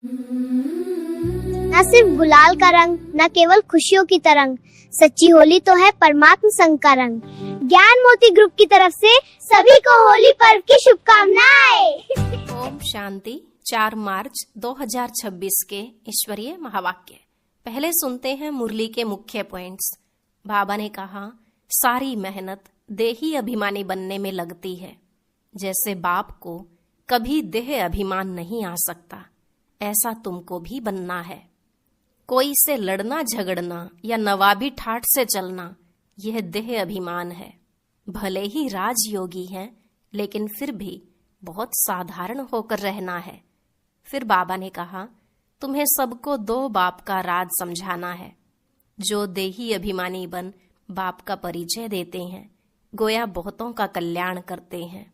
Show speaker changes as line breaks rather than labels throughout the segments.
न सिर्फ गुलाल का रंग, न केवल खुशियों की तरंग, सच्ची होली तो है परमात्म संग का रंग। ज्ञान मोती ग्रुप की तरफ से सभी को होली पर्व की शुभकामनाएं।
ओम शांति। 4 मार्च 2026 के ईश्वरीय महावाक्य। पहले सुनते हैं मुरली के मुख्य पॉइंट्स। बाबा ने कहा, सारी मेहनत देही अभिमानी बनने में लगती है। जैसे बाप को कभी देह अभिमान नहीं आ सकता, ऐसा तुमको भी बनना है। कोई से लड़ना झगड़ना या नवाबी ठाठ से चलना, यह देह अभिमान है। भले ही राजयोगी हैं, लेकिन फिर भी बहुत साधारण होकर रहना है। फिर बाबा ने कहा, तुम्हें सबको 2 बाप का राज समझाना है। जो देही अभिमानी बन बाप का परिचय देते हैं, गोया बहुतों का कल्याण करते हैं।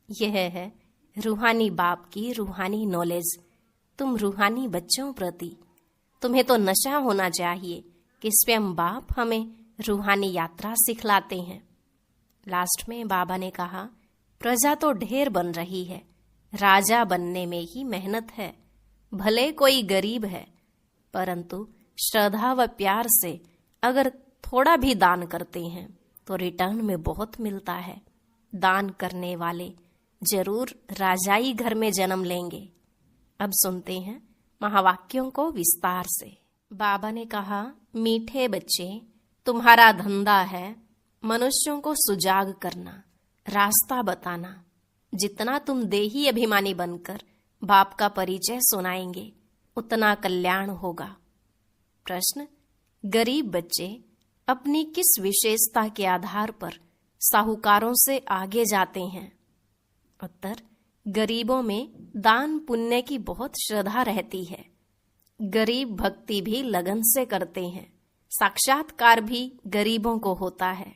यह है रूहानी बाप की रूहानी नॉलेज। तुम रूहानी बच्चों प्रति, तुम्हें तो नशा होना चाहिए कि स्वयं बाप हमें रूहानी यात्रा सिखलाते हैं। लास्ट में बाबा ने कहा, प्रजा तो ढेर बन रही है, राजा बनने में ही मेहनत है। भले कोई गरीब है, परंतु श्रद्धा व प्यार से अगर थोड़ा भी दान करते हैं तो रिटर्न में बहुत मिलता है। दान करने वाले जरूर राजाई घर में जन्म लेंगे। अब सुनते हैं महावाक्यों को विस्तार से। बाबा ने कहा, मीठे बच्चे, तुम्हारा धंधा है मनुष्यों को सुजाग करना, रास्ता बताना। जितना तुम देही अभिमानी बनकर बाप का परिचय सुनाएंगे, उतना कल्याण होगा। प्रश्न, गरीब बच्चे अपनी किस विशेषता के आधार पर साहूकारों से आगे जाते हैं? उत्तर, गरीबों में दान पुण्य की बहुत श्रद्धा रहती है। गरीब भक्ति भी लगन से करते हैं। साक्षात्कार भी गरीबों को होता है।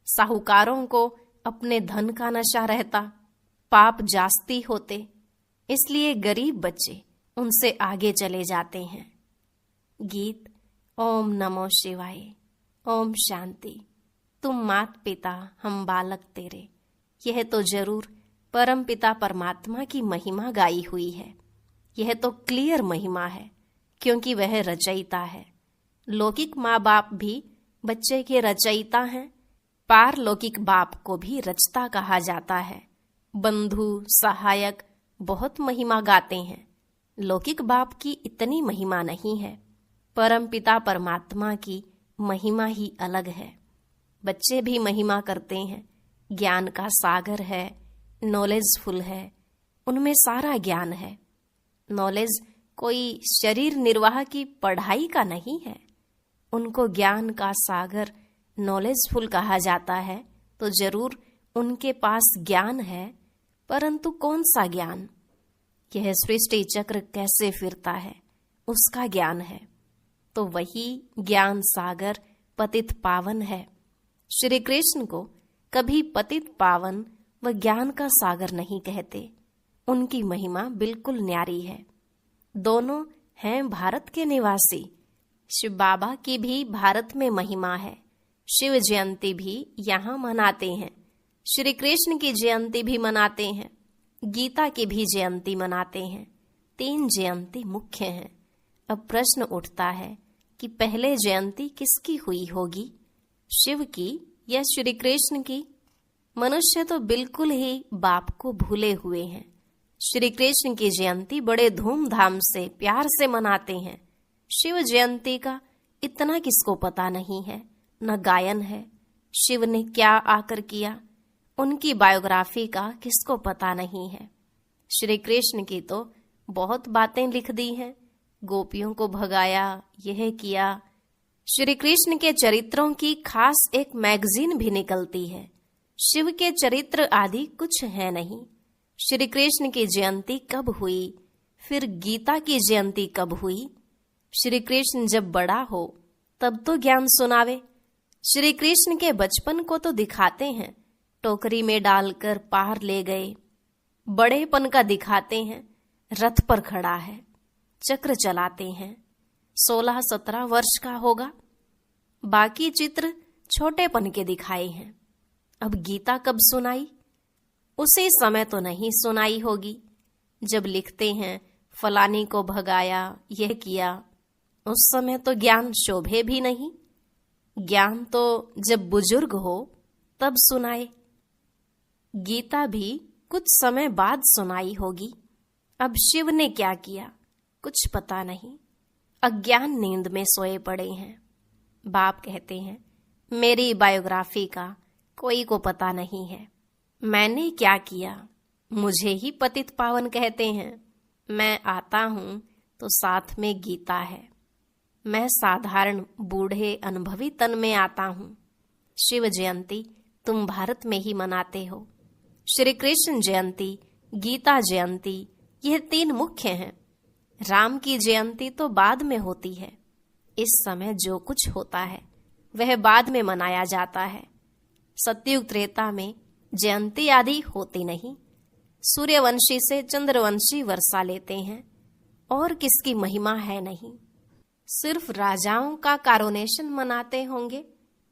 साहूकारों को अपने धन का नशा रहता, पाप जास्ती होते, इसलिए गरीब बच्चे उनसे आगे चले जाते हैं। गीत। ओम नमो शिवाय। ओम शांति। तुम मात पिता, हम बालक तेरे, यह तो जरूर परम पिता परमात्मा की महिमा गाई हुई है। यह तो क्लियर महिमा है, क्योंकि वह रचयिता है। लौकिक माँ बाप भी बच्चे के रचयिता हैं। पारलौकिक बाप को भी रचता कहा जाता है। बंधु सहायक बहुत महिमा गाते हैं। लौकिक बाप की इतनी महिमा नहीं है। परम पिता परमात्मा की महिमा ही अलग है। बच्चे भी महिमा करते हैं। ज्ञान का सागर है, नॉलेजफुल है, उनमें सारा ज्ञान है। नॉलेज कोई शरीर निर्वाह की पढ़ाई का नहीं है। उनको ज्ञान का सागर नॉलेजफुल कहा जाता है, तो जरूर उनके पास ज्ञान है, परंतु कौन सा ज्ञान? यह सृष्टि चक्र कैसे फिरता है, उसका ज्ञान है। तो वही ज्ञान सागर पतित पावन है। श्री कृष्ण को कभी पतित पावन व ज्ञान का सागर नहीं कहते। उनकी महिमा बिल्कुल न्यारी है। दोनों हैं भारत के निवासी। शिव बाबा की भी भारत में महिमा है। शिव जयंती भी यहाँ मनाते हैं। श्री कृष्ण की जयंती भी मनाते हैं। गीता की भी जयंती मनाते हैं। 3 जयंती मुख्य हैं। अब प्रश्न उठता है कि पहले जयंती किसकी हुई होगी, शिव की या श्री कृष्ण की? मनुष्य तो बिल्कुल ही बाप को भूले हुए हैं। श्री कृष्ण की जयंती बड़े धूमधाम से प्यार से मनाते हैं। शिव जयंती का इतना किसको पता नहीं है, न गायन है। शिव ने क्या आकर किया, उनकी बायोग्राफी का किसको पता नहीं है। श्री कृष्ण की तो बहुत बातें लिख दी हैं। गोपियों को भगाया, यह किया। श्री कृष्ण के चरित्रों की खास एक मैगजीन भी निकलती है। शिव के चरित्र आदि कुछ है नहीं। श्री कृष्ण की जयंती कब हुई, फिर गीता की जयंती कब हुई? श्री कृष्ण जब बड़ा हो तब तो ज्ञान सुनावे। श्री कृष्ण के बचपन को तो दिखाते हैं, टोकरी में डालकर पार ले गए। बड़ेपन का दिखाते हैं, रथ पर खड़ा है, चक्र चलाते हैं, 16-17 वर्ष का होगा। बाकी चित्र छोटेपन के दिखाए हैं। अब गीता कब सुनाई? उसी समय तो नहीं सुनाई होगी। जब लिखते हैं फलानी को भगाया, यह किया। उस समय तो ज्ञान शोभे भी नहीं। ज्ञान तो जब बुजुर्ग हो तब सुनाए। गीता भी कुछ समय बाद सुनाई होगी। अब शिव ने क्या किया कुछ पता नहीं। अज्ञान नींद में सोए पड़े हैं। बाप कहते हैं, मेरी बायोग्राफी का कोई को पता नहीं है। मैंने क्या किया, मुझे ही पतित पावन कहते हैं। मैं आता हूं तो साथ में गीता है। मैं साधारण बूढ़े अनुभवी तन में आता हूं। शिव जयंती तुम भारत में ही मनाते हो। श्री कृष्ण जयंती, गीता जयंती, यह 3 मुख्य हैं। राम की जयंती तो बाद में होती है। इस समय जो कुछ होता है वह बाद में मनाया जाता है। सतयुग त्रेता में जयंती आदि होती नहीं। सूर्यवंशी से चंद्रवंशी वर्षा लेते हैं और किसकी महिमा है नहीं। सिर्फ राजाओं का कारोनेशन मनाते होंगे।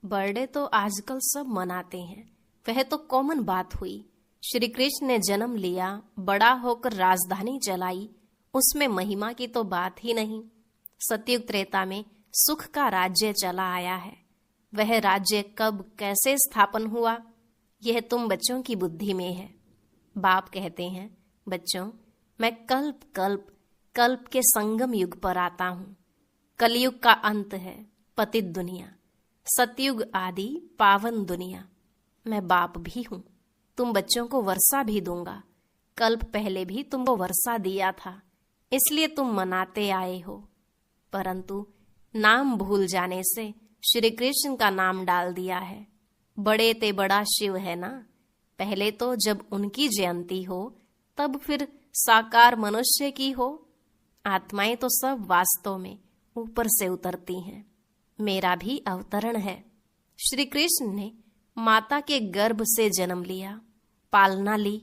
बर्थडे तो आजकल सब मनाते हैं, वह तो कॉमन बात हुई। श्री कृष्ण ने जन्म लिया, बड़ा होकर राजधानी चलाई, उसमें महिमा की तो बात ही नहीं। सतयुग त्रेता में सुख का राज्य चला आया है। वह राज्य कब कैसे स्थापन हुआ यह तुम बच्चों की बुद्धि में है। बाप कहते हैं, बच्चों मैं कल्प कल्प कल्प के संगम युग पर आता हूँ। कलयुग का अंत है पतित दुनिया, सतयुग आदि पावन दुनिया। मैं बाप भी हूँ। तुम बच्चों को वर्षा भी दूंगा। कल्प पहले भी तुमको वर्षा दिया था, इसलिए तुम मनाते आए हो। परंतु नाम भूल जाने से श्री कृष्ण का नाम डाल दिया है। बड़े ते बड़ा शिव है ना। पहले तो जब उनकी जयंती हो तब फिर साकार मनुष्य की हो। आत्माएं तो सब वास्तव में ऊपर से उतरती हैं। मेरा भी अवतरण है। श्री कृष्ण ने माता के गर्भ से जन्म लिया, पालना ली।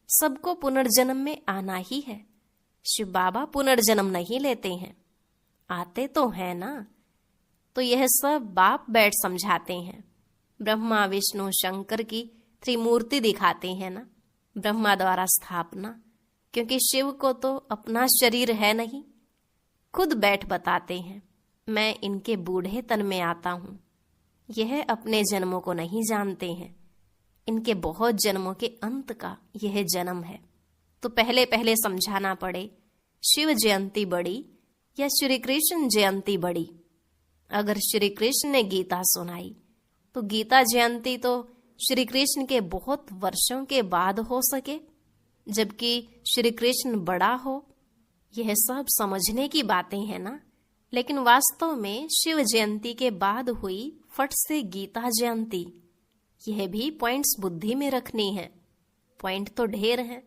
सबको पुनर्जन्म में आना ही है। शिव बाबा पुनर्जन्म नहीं लेते हैं, आते तो है ना। तो यह सब बाप बैठ समझाते हैं। ब्रह्मा विष्णु शंकर की त्रिमूर्ति दिखाते हैं ना। ब्रह्मा द्वारा स्थापना, क्योंकि शिव को तो अपना शरीर है नहीं। खुद बैठ बताते हैं, मैं इनके बूढ़े तन में आता हूं। यह अपने जन्मों को नहीं जानते हैं। इनके बहुत जन्मों के अंत का यह जन्म है। तो पहले पहले समझाना पड़े, शिव जयंती बड़ी या श्री कृष्ण जयंती बड़ी। अगर श्री कृष्ण ने गीता सुनाई तो गीता जयंती तो श्री कृष्ण के बहुत वर्षों के बाद हो सके, जबकि श्री कृष्ण बड़ा हो। यह सब समझने की बातें हैं ना। लेकिन वास्तव में शिव जयंती के बाद हुई फट से गीता जयंती। यह भी पॉइंट्स बुद्धि में रखनी है। पॉइंट तो ढेर हैं,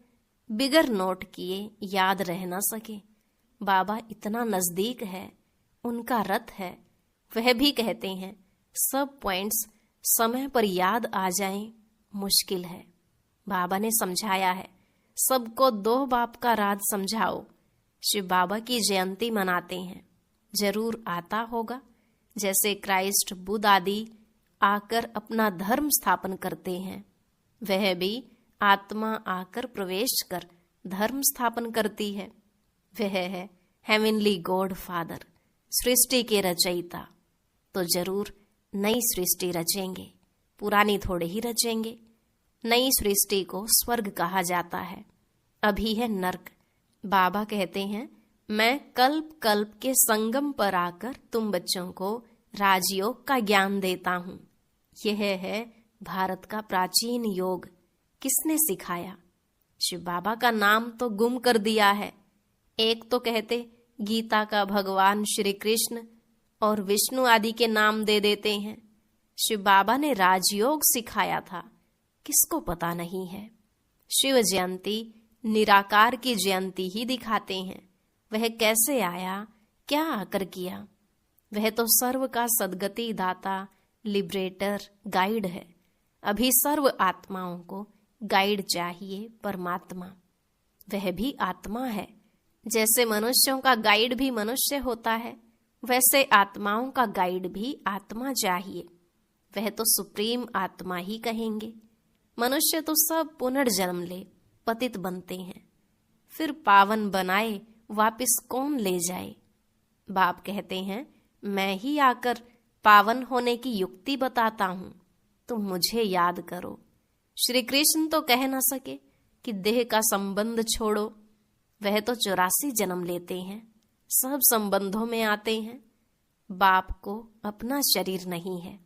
बिगर नोट किए याद रह न सके। बाबा इतना नजदीक है, उनका रथ है। वह भी कहते हैं सब पॉइंट्स समय पर याद आ जाएं मुश्किल है। बाबा ने समझाया है, सबको 2 बाप का राज समझाओ। शिव बाबा की जयंती मनाते हैं, जरूर आता होगा। जैसे क्राइस्ट बुद्ध आदि आकर अपना धर्म स्थापन करते हैं, वह भी आत्मा आकर प्रवेश कर धर्म स्थापन करती है। वह है हेवनली गॉड फादर, सृष्टि के रचयिता। तो जरूर नई सृष्टि रचेंगे, पुरानी थोड़े ही रचेंगे। नई सृष्टि को स्वर्ग कहा जाता है, अभी है नर्क। बाबा कहते हैं, मैं कल्प कल्प के संगम पर आकर तुम बच्चों को राजयोग का ज्ञान देता हूँ। यह है भारत का प्राचीन योग। किसने सिखाया? शिव बाबा का नाम तो गुम कर दिया है। एक तो कहते गीता का भगवान श्री कृष्ण और विष्णु आदि के नाम दे देते हैं। शिव बाबा ने राजयोग सिखाया था, किसको पता नहीं है। शिव जयंती निराकार की जयंती ही दिखाते हैं। वह कैसे आया, क्या आकर किया? वह तो सर्व का सद्गति दाता, लिबरेटर, गाइड है। अभी सर्व आत्माओं को गाइड चाहिए, परमात्मा। वह भी आत्मा है। जैसे मनुष्यों का गाइड भी मनुष्य होता है, वैसे आत्माओं का गाइड भी आत्मा चाहिए। वह तो सुप्रीम आत्मा ही कहेंगे। मनुष्य तो सब पुनर्जन्म ले पतित बनते हैं, फिर पावन बनाए वापस कौन ले जाए। बाप कहते हैं, मैं ही आकर पावन होने की युक्ति बताता हूं, तुम मुझे याद करो। श्री कृष्ण तो कह न सके कि देह का संबंध छोड़ो, वह तो 84 जन्म लेते हैं, सब संबंधों में आते हैं। बाप को अपना शरीर नहीं है।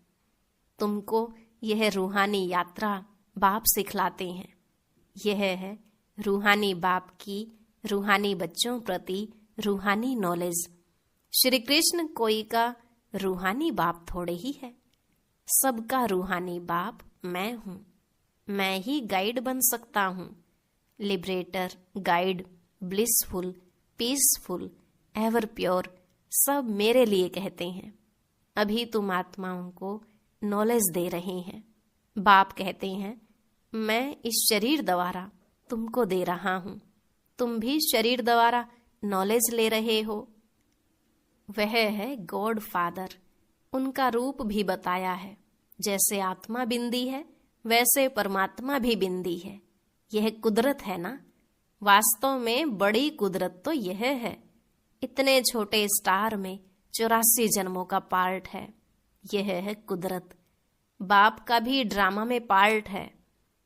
तुमको यह रूहानी यात्रा बाप सिखलाते हैं। यह है रूहानी बाप की रूहानी बच्चों प्रति रूहानी नॉलेज। श्री कृष्ण कोई का रूहानी बाप थोड़े ही है, सबका रूहानी बाप मैं हूं। मैं ही गाइड बन सकता हूं, liberator, guide, blissful, peaceful, ever pure, सब मेरे लिए कहते हैं। अभी तुम आत्माओं को नॉलेज दे रहे हैं। बाप कहते हैं, मैं इस शरीर द्वारा तुमको दे रहा हूं, तुम भी शरीर द्वारा नॉलेज ले रहे हो। वह है गॉड फादर। उनका रूप भी बताया है। जैसे आत्मा बिंदी है वैसे परमात्मा भी बिंदी है। यह कुदरत है ना। वास्तव में बड़ी कुदरत तो यह है। इतने छोटे स्टार में 84 जन्मों का पार्ट है। यह है कुदरत। बाप का भी ड्रामा में पार्ट है।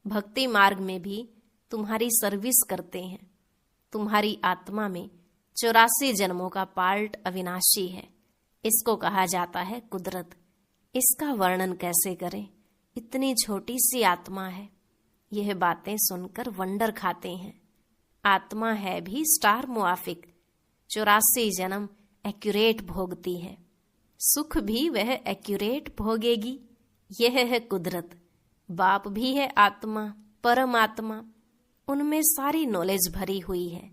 भक्ति मार्ग में भी तुम्हारी सर्विस करते हैं। तुम्हारी आत्मा में 84 जन्मों का पार्ट अविनाशी है। इसको कहा जाता है कुदरत। इसका वर्णन कैसे करें, इतनी छोटी सी आत्मा है। यह बातें सुनकर वंडर खाते हैं। आत्मा है भी स्टार मुआफिक, 84 जन्म एक्यूरेट भोगती है। सुख भी वह एक्यूरेट भोगेगी। यह है कुदरत। बाप भी है आत्मा, परमात्मा। उनमें सारी नॉलेज भरी हुई है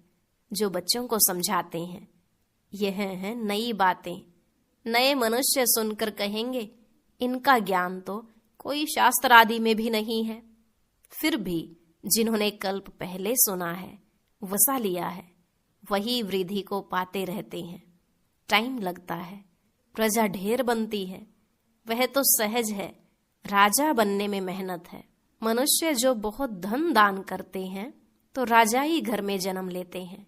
जो बच्चों को समझाते हैं। यह है नई बातें। नए मनुष्य सुनकर कहेंगे, इनका ज्ञान तो कोई शास्त्र आदि में भी नहीं है। फिर भी जिन्होंने कल्प पहले सुना है, वसा लिया है, वही वृद्धि को पाते रहते हैं। टाइम लगता है, प्रजा ढेर बनती है। वह तो सहज है, राजा बनने में मेहनत है। मनुष्य जो बहुत धन दान करते हैं तो राजाई घर में जन्म लेते हैं।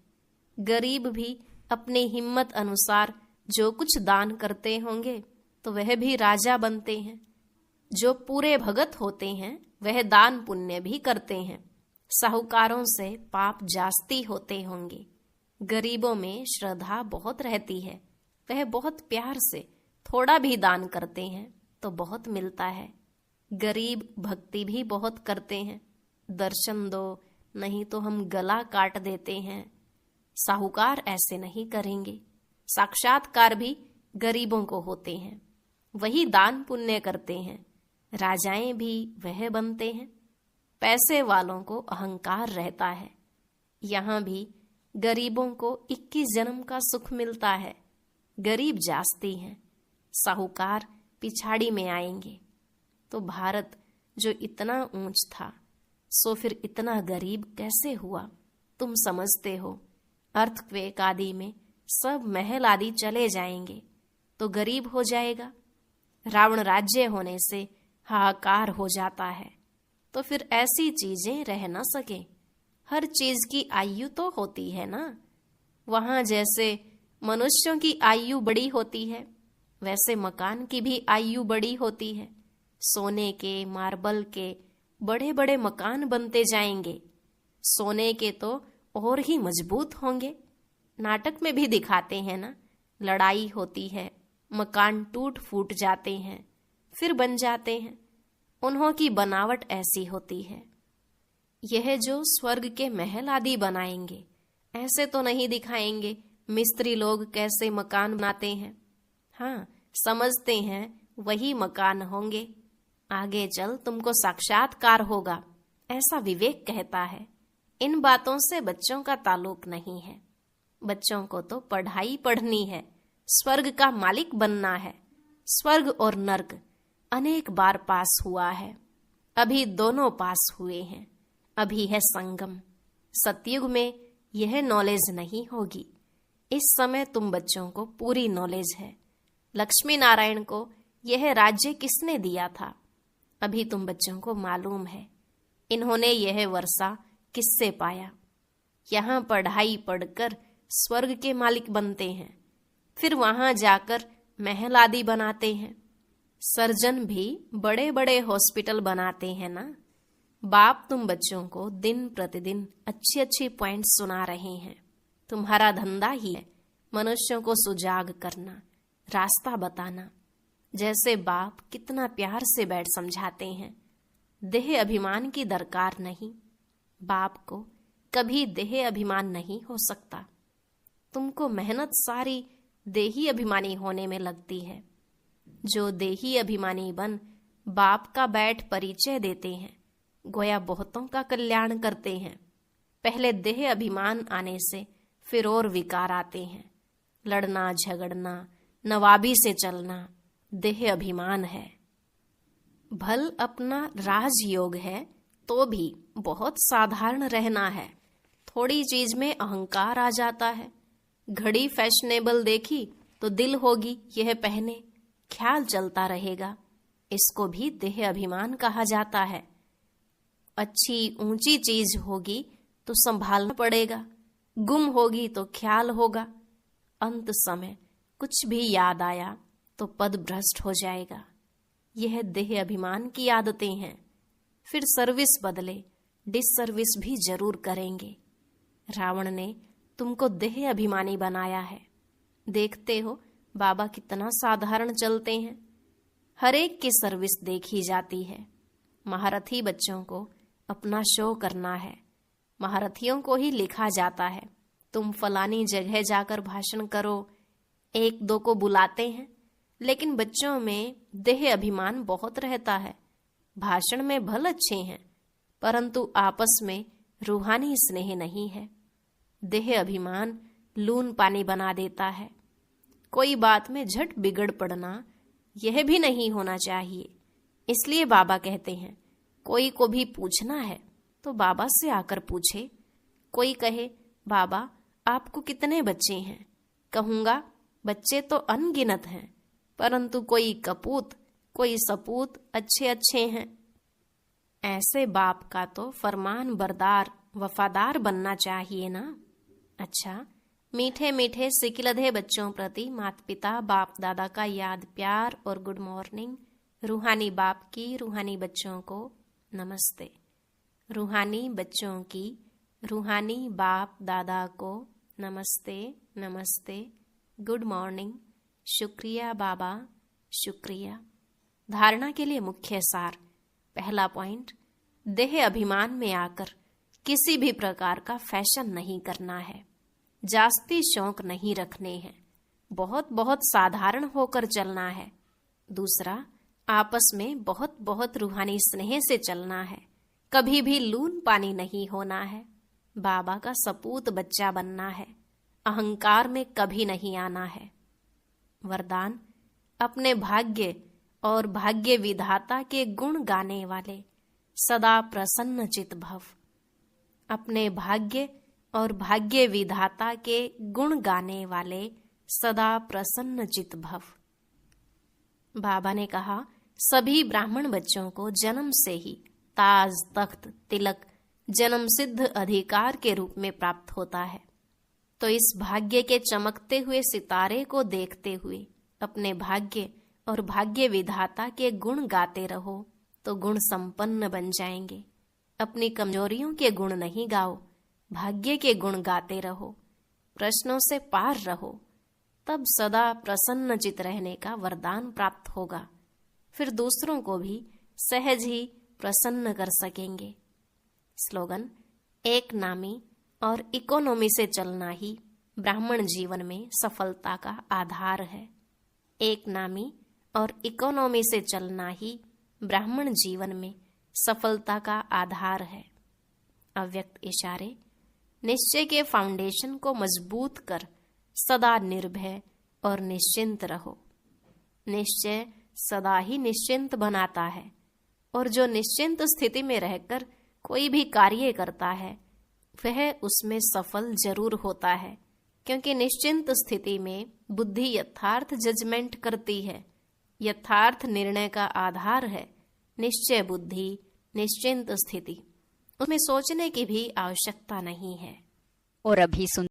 गरीब भी अपनी हिम्मत अनुसार जो कुछ दान करते होंगे तो वह भी राजा बनते हैं। जो पूरे भगत होते हैं वह दान पुण्य भी करते हैं। साहूकारों से पाप जास्ती होते होंगे। गरीबों में श्रद्धा बहुत रहती है। वह बहुत प्यार से थोड़ा भी दान करते हैं तो बहुत मिलता है। गरीब भक्ति भी बहुत करते हैं। दर्शन दो, नहीं तो हम गला काट देते हैं। साहूकार ऐसे नहीं करेंगे। साक्षात्कार भी गरीबों को होते हैं। वही दान पुण्य करते हैं। राजाएं भी वह बनते हैं। पैसे वालों को अहंकार रहता है। यहाँ भी गरीबों को 21 जन्म का सुख मिलता है। गरीब जास्ती हैं, साहूकार पिछाड़ी में आएंगे। तो भारत जो इतना ऊंच था, सो फिर इतना गरीब कैसे हुआ? तुम समझते हो, अर्थक्वेक आदि में सब महल आदि चले जाएंगे तो गरीब हो जाएगा। रावण राज्य होने से हाहाकार हो जाता है, तो फिर ऐसी चीजें रह न सके। हर चीज की आयु तो होती है ना। वहां जैसे मनुष्यों की आयु बड़ी होती है, वैसे मकान की भी आयु बड़ी होती है। सोने के, मार्बल के बड़े बड़े मकान बनते जाएंगे। सोने के तो और ही मजबूत होंगे। नाटक में भी दिखाते हैं ना, लड़ाई होती है, मकान टूट फूट जाते हैं, फिर बन जाते हैं। उन्हों की बनावट ऐसी होती है। यह जो स्वर्ग के महल आदि बनाएंगे, ऐसे तो नहीं दिखाएंगे मिस्त्री लोग कैसे मकान बनाते हैं। हाँ, समझते हैं वही मकान होंगे। आगे चल तुमको साक्षात्कार होगा, ऐसा विवेक कहता है। इन बातों से बच्चों का ताल्लुक नहीं है। बच्चों को तो पढ़ाई पढ़नी है, स्वर्ग का मालिक बनना है। स्वर्ग और नर्क अनेक बार पास हुआ है, अभी दोनों पास हुए हैं। अभी है संगम। सतयुग में यह नॉलेज नहीं होगी। इस समय तुम बच्चों को पूरी नॉलेज है। लक्ष्मी नारायण को यह राज्य किसने दिया था, अभी तुम बच्चों को मालूम है। इन्होंने यह वर्षा किससे पाया। यहाँ पढ़ाई पढ़कर स्वर्ग के मालिक बनते हैं, फिर वहां जाकर महल आदि बनाते हैं। सर्जन भी बड़े बड़े हॉस्पिटल बनाते हैं ना। बाप तुम बच्चों को दिन प्रतिदिन अच्छी अच्छी पॉइंट सुना रहे हैं। तुम्हारा धंधा ही है मनुष्यों को सुजाग करना, रास्ता बताना। जैसे बाप कितना प्यार से बैठ समझाते हैं। देह अभिमान की दरकार नहीं। बाप को कभी देह अभिमान नहीं हो सकता। तुमको मेहनत सारी देही अभिमानी होने में लगती है। जो देही अभिमानी बन बाप का बैठ परिचय देते हैं, गोया बहुतों का कल्याण करते हैं। पहले देह अभिमान आने से फिर और विकार आते हैं। लड़ना झगड़ना, नवाबी से चलना देह अभिमान है। भल अपना राजयोग है तो भी बहुत साधारण रहना है। थोड़ी चीज में अहंकार आ जाता है। घड़ी फैशनेबल देखी तो दिल होगी यह पहने, ख्याल चलता रहेगा। इसको भी देह अभिमान कहा जाता है। अच्छी ऊंची चीज होगी तो संभालना पड़ेगा, गुम होगी तो ख्याल होगा। अंत समय कुछ भी याद आया तो पद भ्रष्ट हो जाएगा। यह देह अभिमान की आदतें हैं। फिर सर्विस बदले डिसर्विस भी जरूर करेंगे। रावण ने तुमको देह अभिमानी बनाया है। देखते हो बाबा कितना साधारण चलते हैं। हर एक की सर्विस देखी जाती है। महारथी बच्चों को अपना शो करना है। महारथियों को ही लिखा जाता है, तुम फलानी जगह जाकर भाषण करो। एक दो को बुलाते हैं, लेकिन बच्चों में देह अभिमान बहुत रहता है। भाषण में भल अच्छे हैं, परंतु आपस में रूहानी स्नेह नहीं है। देह अभिमान लून पानी बना देता है। कोई बात में झट बिगड़ पड़ना यह भी नहीं होना चाहिए। इसलिए बाबा कहते हैं कोई को भी पूछना है तो बाबा से आकर पूछे। कोई कहे बाबा आपको कितने बच्चे हैं? कहूंगा बच्चे तो अनगिनत हैं, परंतु कोई कपूत कोई सपूत अच्छे अच्छे हैं। ऐसे बाप का तो फरमान बरदार वफादार बनना चाहिए ना। अच्छा, मीठे मीठे सिकिलधे बच्चों प्रति माता पिता बाप दादा का याद प्यार और गुड मॉर्निंग। रूहानी बाप की रूहानी बच्चों को नमस्ते। रूहानी बच्चों की रूहानी बाप दादा को नमस्ते नमस्ते, गुड मॉर्निंग, शुक्रिया बाबा, शुक्रिया। धारणा के लिए मुख्य सार। पहला पॉइंट, देह अभिमान में आकर किसी भी प्रकार का फैशन नहीं करना है। जास्ती शौक नहीं रखने हैं। बहुत बहुत साधारण होकर चलना है। दूसरा, आपस में बहुत बहुत रूहानी स्नेह से चलना है। कभी भी लून पानी नहीं होना है। बाबा का सपूत बच्चा बनना है। अहंकार में कभी नहीं आना है। वरदान, अपने भाग्य और भाग्य विधाता के गुण गाने वाले सदा प्रसन्न चित भव। अपने भाग्य और भाग्य विधाता के गुण गाने वाले सदा प्रसन्न चित भव। बाबा ने कहा सभी ब्राह्मण बच्चों को जन्म से ही ताज तख्त तिलक जन्म सिद्ध अधिकार के रूप में प्राप्त होता है। तो इस भाग्य के चमकते हुए सितारे को देखते हुए अपने भाग्य और भाग्य विधाता के गुण गाते रहो तो गुण संपन्न बन जाएंगे। अपनी कमजोरियों के गुण नहीं गाओ, भाग्य के गुण गाते रहो। प्रश्नों से पार रहो, तब सदा प्रसन्न चित रहने का वरदान प्राप्त होगा। फिर दूसरों को भी सहज ही प्रसन्न कर सकेंगे। स्लोगन, एक नामी और इकोनॉमी से चलना ही ब्राह्मण जीवन में सफलता का आधार है। एक नामी और इकोनॉमी से चलना ही ब्राह्मण जीवन में सफलता का आधार है। अव्यक्त इशारे, निश्चय के फाउंडेशन को मजबूत कर सदा निर्भय और निश्चिंत रहो। निश्चय सदा ही निश्चिंत बनाता है, और जो निश्चिंत स्थिति में रहकर कोई भी कार्य करता है वह उसमें सफल जरूर होता है, क्योंकि निश्चिंत स्थिति में बुद्धि यथार्थ जजमेंट करती है। यथार्थ निर्णय का आधार है निश्चय बुद्धि, निश्चिंत स्थिति। उसमें सोचने की भी आवश्यकता नहीं है।
और अभी सुन